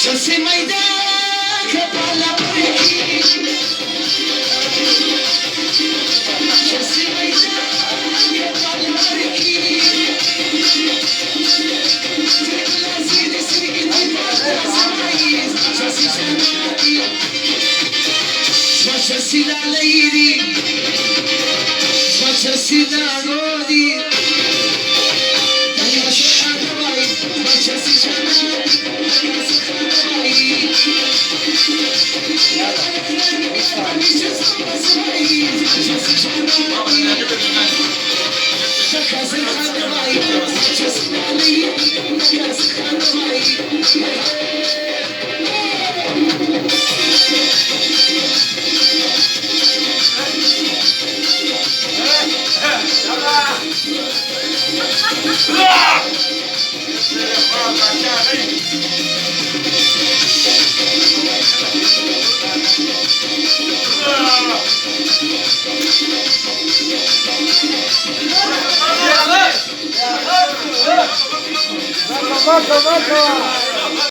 Şasi meydan kapala bırakayım. Şasi meydan kapala bırakayım. Tekrar zilesini gidip bırakmayız. Şasi şanaki. Şasi laleyri. Şasi nagodi. Şasi nagodi. Şasi şanaki. Mata, mata!